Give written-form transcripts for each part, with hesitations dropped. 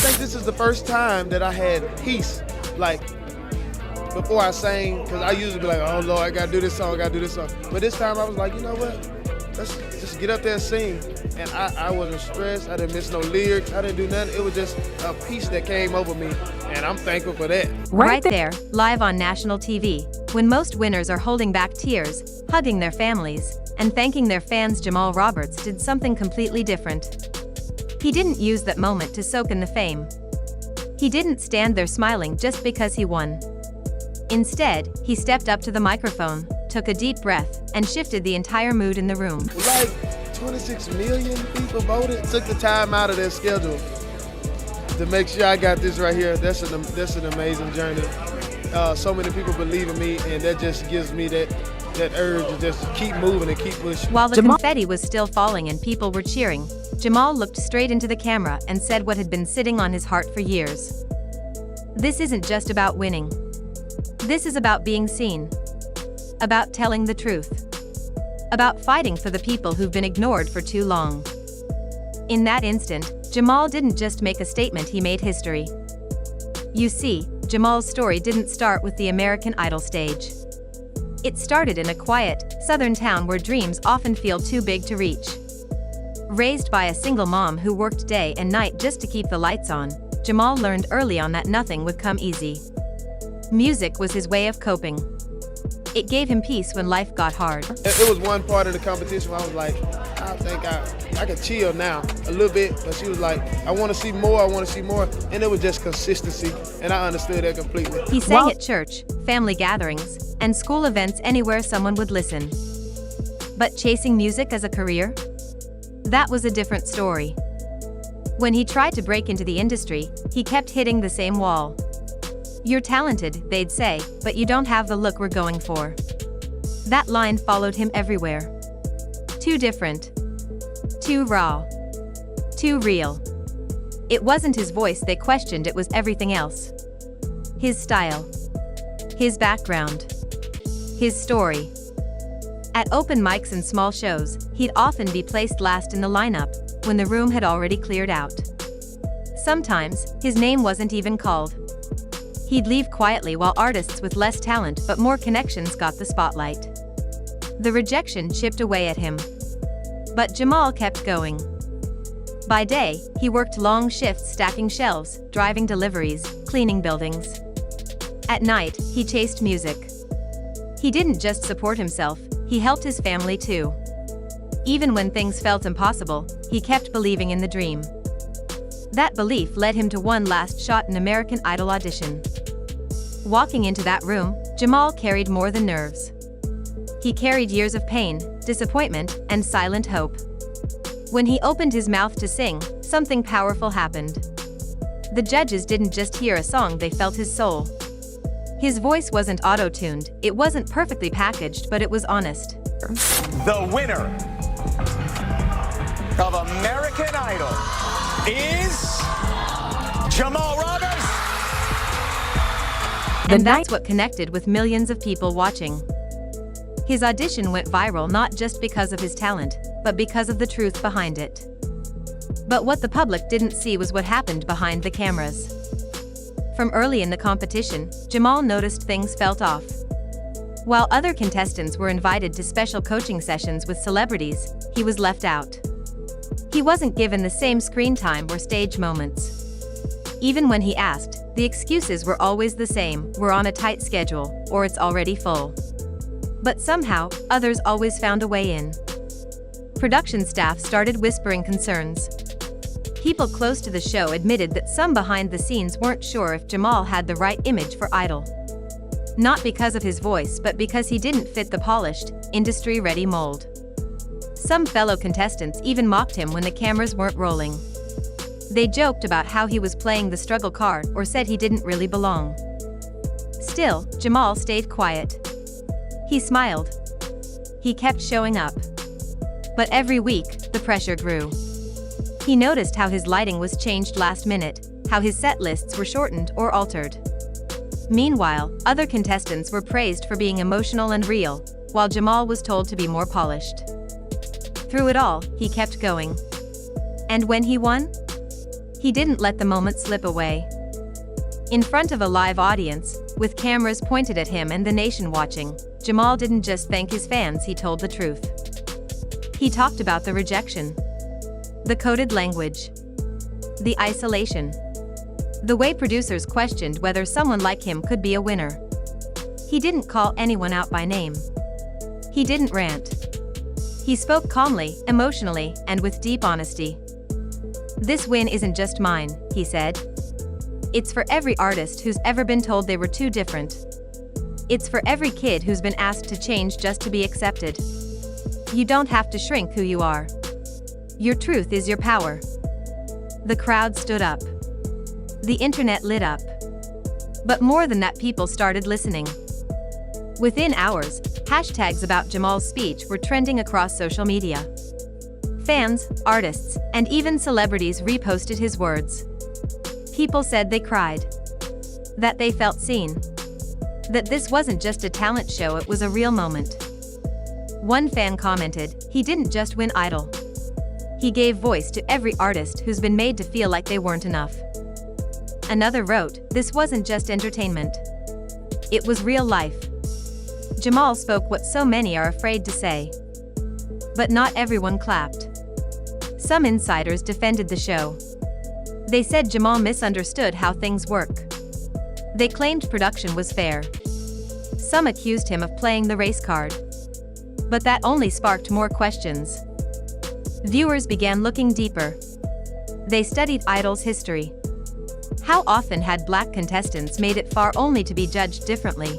think this is the first time that I had peace, like, before I sang, because I usually be like, oh Lord, I gotta do this song, But this time I was like, you know what? Let's just get up there and sing. And I wasn't stressed, I didn't miss no lyrics, I didn't do nothing. It was just a peace that came over me, and I'm thankful for that. Right there, live on national TV, when most winners are holding back tears, hugging their families, and thanking their fans, Jamal Roberts did something completely different. He didn't use that moment to soak in the fame. He didn't stand there smiling just because he won. Instead, he stepped up to the microphone, took a deep breath, and shifted the entire mood in the room. Like 26 million people voted. Took the time out of their schedule to make sure I got this right here. That's an amazing journey. So many people believe in me, and that just gives me that urge to just keep moving and keep pushing. While the confetti was still falling and people were cheering, Jamal looked straight into the camera and said what had been sitting on his heart for years. This isn't just about winning. This is about being seen. About telling the truth. About fighting for the people who've been ignored for too long. In that instant, Jamal didn't just make a statement, he made history. You see, Jamal's story didn't start with the American Idol stage. It started in a quiet, southern town where dreams often feel too big to reach. Raised by a single mom who worked day and night just to keep the lights on, Jamal learned early on that nothing would come easy. Music was his way of coping. It gave him peace when life got hard. It was one part of the competition where I was like, I think I can chill now a little bit, but she was like, I want to see more, and it was just consistency, and I understood that completely. He sang at church, family gatherings, and school events anywhere someone would listen. But chasing music as a career? That was a different story. When he tried to break into the industry, he kept hitting the same wall. You're talented, they'd say, but you don't have the look we're going for. That line followed him everywhere. Too different. Too raw. Too real. It wasn't his voice they questioned, it was everything else. His style. His background. His story. At open mics and small shows, he'd often be placed last in the lineup, when the room had already cleared out. Sometimes, his name wasn't even called. He'd leave quietly while artists with less talent but more connections got the spotlight. The rejection chipped away at him. But Jamal kept going. By day, he worked long shifts stacking shelves, driving deliveries, cleaning buildings. At night, he chased music. He didn't just support himself, he helped his family too. Even when things felt impossible, he kept believing in the dream. That belief led him to one last shot, an American Idol audition. Walking into that room, Jamal carried more than nerves. He carried years of pain, disappointment, and silent hope. When he opened his mouth to sing, something powerful happened. The judges didn't just hear a song, they felt his soul. His voice wasn't auto-tuned, it wasn't perfectly packaged, but it was honest. The winner of American Idol is Jamal Robert. And that's what connected with millions of people watching. His audition went viral not just because of his talent, but because of the truth behind it. But what the public didn't see was what happened behind the cameras. From early in the competition, Jamal noticed things felt off. While other contestants were invited to special coaching sessions with celebrities, he was left out. He wasn't given the same screen time or stage moments. Even when he asked, the excuses were always the same: we're on a tight schedule, or it's already full. But somehow, others always found a way in. Production staff started whispering concerns. People close to the show admitted that some behind the scenes weren't sure if Jamal had the right image for Idol. Not because of his voice, but because he didn't fit the polished, industry-ready mold. Some fellow contestants even mocked him when the cameras weren't rolling. They joked about how he was playing the struggle card or said he didn't really belong. Still, Jamal stayed quiet. He smiled. He kept showing up. But every week, the pressure grew. He noticed how his lighting was changed last minute, how his set lists were shortened or altered. Meanwhile, other contestants were praised for being emotional and real, while Jamal was told to be more polished. Through it all, he kept going. And when he won? He didn't let the moment slip away. In front of a live audience, with cameras pointed at him and the nation watching, Jamal didn't just thank his fans, he told the truth. He talked about the rejection, the coded language, the isolation, the way producers questioned whether someone like him could be a winner. He didn't call anyone out by name. He didn't rant. He spoke calmly, emotionally, and with deep honesty. "This win isn't just mine," he said. "It's for every artist who's ever been told they were too different. It's for every kid who's been asked to change just to be accepted. You don't have to shrink who you are. Your truth is your power." The crowd stood up. The internet lit up. But more than that, people started listening. Within hours, hashtags about Jamal's speech were trending across social media. Fans, artists, and even celebrities reposted his words. People said they cried, that they felt seen, that this wasn't just a talent show, it was a real moment. One fan commented, "He didn't just win Idol. He gave voice to every artist who's been made to feel like they weren't enough." Another wrote, "This wasn't just entertainment. It was real life." Jamal spoke what so many are afraid to say. But not everyone clapped. Some insiders defended the show. They said Jamal misunderstood how things work. They claimed production was fair. Some accused him of playing the race card. But that only sparked more questions. Viewers began looking deeper. They studied Idol's history. How often had black contestants made it far only to be judged differently?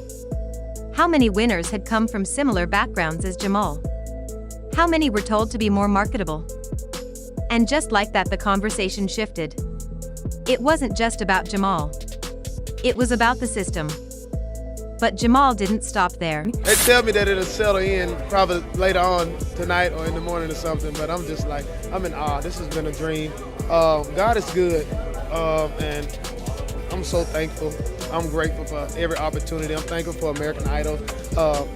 How many winners had come from similar backgrounds as Jamal? How many were told to be more marketable? And just like that, the conversation shifted. It wasn't just about Jamal. It was about the system. But Jamal didn't stop there. They tell me that it'll settle in probably later on tonight or in the morning or something, but I'm just like, I'm in awe. This has been a dream. God is good, and I'm so thankful. I'm grateful for every opportunity. I'm thankful for American Idol.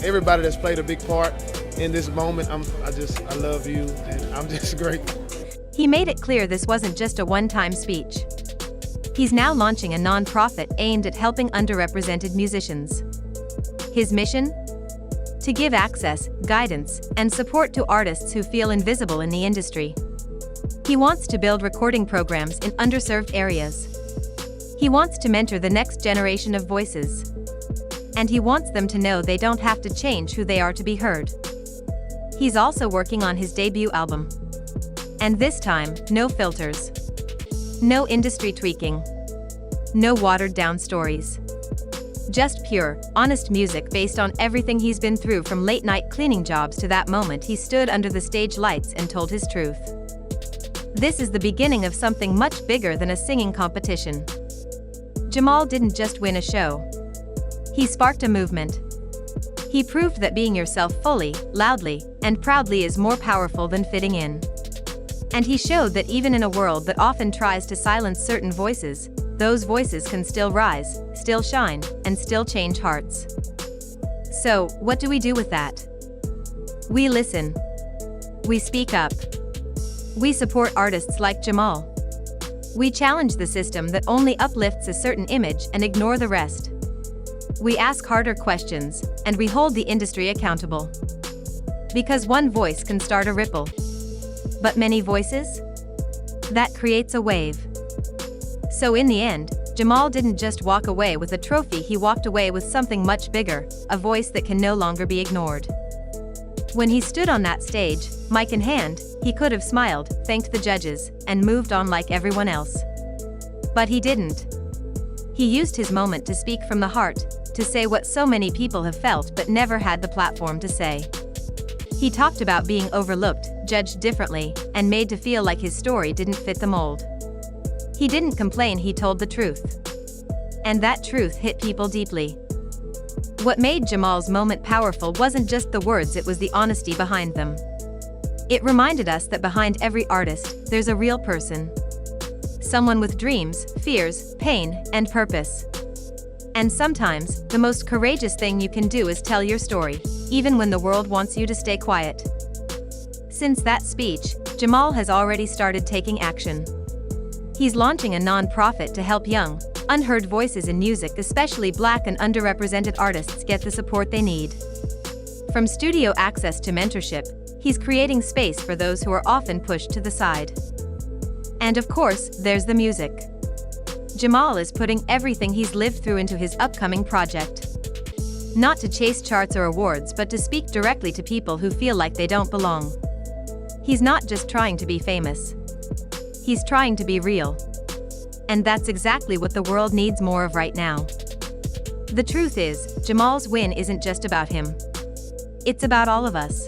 Everybody that's played a big part in this moment. I love you, and I'm just grateful. He made it clear this wasn't just a one-time speech. He's now launching a non-profit aimed at helping underrepresented musicians. His mission? To give access, guidance, and support to artists who feel invisible in the industry. He wants to build recording programs in underserved areas. He wants to mentor the next generation of voices. And he wants them to know they don't have to change who they are to be heard. He's also working on his debut album. And this time, no filters. No industry tweaking. No watered-down stories. Just pure, honest music based on everything he's been through, from late-night cleaning jobs to that moment he stood under the stage lights and told his truth. This is the beginning of something much bigger than a singing competition. Jamal didn't just win a show. He sparked a movement. He proved that being yourself fully, loudly, and proudly is more powerful than fitting in. And he showed that even in a world that often tries to silence certain voices, those voices can still rise, still shine, and still change hearts. So, what do we do with that? We listen. We speak up. We support artists like Jamal. We challenge the system that only uplifts a certain image and ignore the rest. We ask harder questions, and we hold the industry accountable. Because one voice can start a ripple. But many voices? That creates a wave. So in the end, Jamal didn't just walk away with a trophy, he walked away with something much bigger, a voice that can no longer be ignored. When he stood on that stage, mic in hand, he could have smiled, thanked the judges, and moved on like everyone else. But he didn't. He used his moment to speak from the heart, to say what so many people have felt but never had the platform to say. He talked about being overlooked, judged differently, and made to feel like his story didn't fit the mold. He didn't complain, he told the truth. And that truth hit people deeply. What made Jamal's moment powerful wasn't just the words, it was the honesty behind them. It reminded us that behind every artist, there's a real person. Someone with dreams, fears, pain, and purpose. And sometimes, the most courageous thing you can do is tell your story, even when the world wants you to stay quiet. Since that speech, Jamal has already started taking action. He's launching a non-profit to help young, unheard voices in music, especially Black and underrepresented artists, get the support they need. From studio access to mentorship, he's creating space for those who are often pushed to the side. And of course, there's the music. Jamal is putting everything he's lived through into his upcoming project. Not to chase charts or awards, but to speak directly to people who feel like they don't belong. He's not just trying to be famous. He's trying to be real. And that's exactly what the world needs more of right now. The truth is, Jamal's win isn't just about him. It's about all of us.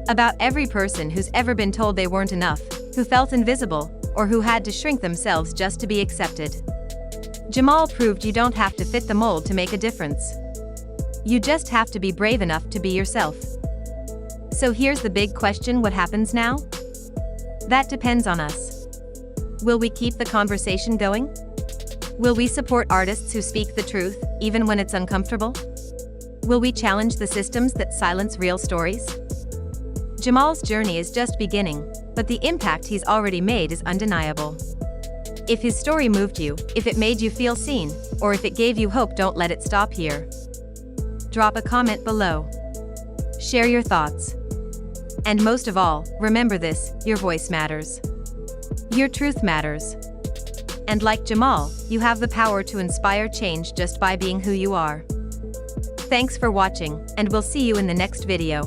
About every person who's ever been told they weren't enough, who felt invisible, or who had to shrink themselves just to be accepted. Jamal proved you don't have to fit the mold to make a difference. You just have to be brave enough to be yourself. So here's the big question: what happens now? That depends on us. Will we keep the conversation going? Will we support artists who speak the truth, even when it's uncomfortable? Will we challenge the systems that silence real stories? Jamal's journey is just beginning, but the impact he's already made is undeniable. If his story moved you, if it made you feel seen, or if it gave you hope, don't let it stop here. Drop a comment below. Share your thoughts. And most of all, remember this: your voice matters. Your truth matters. And like Jamal, you have the power to inspire change just by being who you are. Thanks for watching, and we'll see you in the next video.